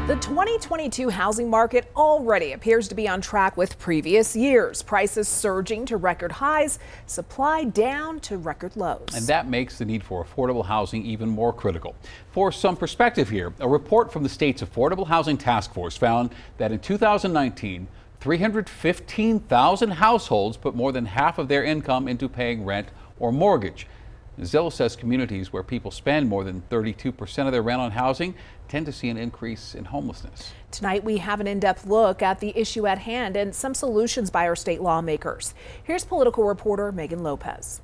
The 2022 housing market already appears to be on track with previous years. Prices surging to record highs, supply down to record lows. And that makes the need for affordable housing even more critical. For some perspective here, a report from the state's Affordable Housing Task Force found that in 2019, 315,000 households put more than half of their income into paying rent or mortgage. Zillow says communities where people spend more than 32% of their rent on housing tend to see an increase in homelessness. Tonight we have an in-depth look at the issue at hand and some solutions by our state lawmakers. Here's political reporter Megan Lopez.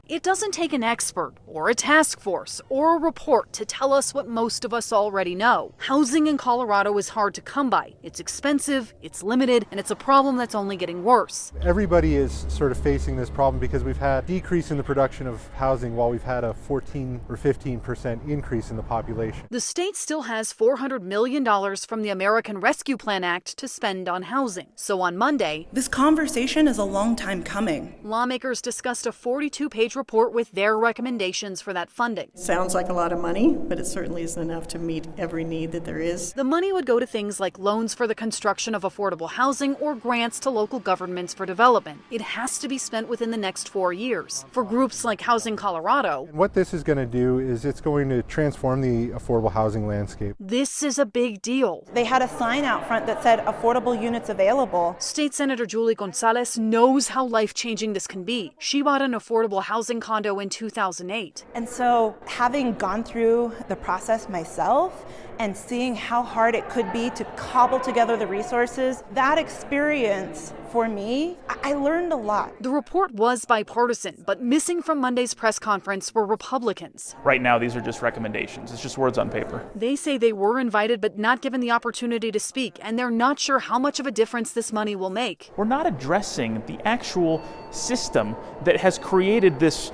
It doesn't take an expert or a task force or a report to tell us what most of us already know. Housing in Colorado is hard to come by. It's expensive, it's limited, and it's a problem that's only getting worse. Everybody is sort of facing this problem because we've had a decrease in the production of housing while we've had a 14 or 15% increase in the population. The state still has $400 million from the American Rescue Plan Act to spend on housing. So on Monday, this conversation is a long time coming. Lawmakers discussed a 42-page report with their recommendations for that funding. Sounds like a lot of money, but it certainly isn't enough to meet every need that there is. The money would go to things like loans for the construction of affordable housing or grants to local governments for development. It has to be spent within the next 4 years. For groups like Housing Colorado, and what this is going to do is it's going to transform the affordable housing landscape. This is a big deal. They had a sign out front that said affordable units available. State Senator Julie Gonzalez knows how life-changing this can be. She bought an affordable housing condo in 2008. And so having gone through the process myself and seeing how hard it could be to cobble together the resources, that experience for me, I learned a lot. The report was bipartisan, but missing from Monday's press conference were Republicans. Right now, these are just recommendations. It's just words on paper. They say they were invited but not given the opportunity to speak, and they're not sure how much of a difference this money will make. We're not addressing the actual system that has created this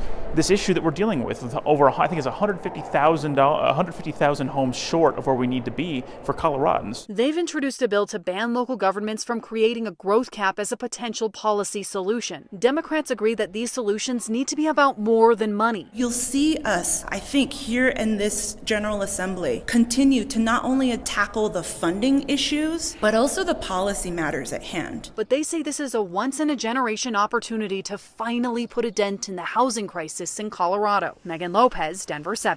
issue that we're dealing with over, I think it's 150,000 homes short of where we need to be for Coloradans. They've introduced a bill to ban local governments from creating a growth cap as a potential policy solution. Democrats agree that these solutions need to be about more than money. You'll see us, I think, here in this General Assembly continue to not only tackle the funding issues, but also the policy matters at hand. But they say this is a once-in-a-generation opportunity to finally put a dent in the housing crisis in Colorado. Megan Lopez, Denver 7.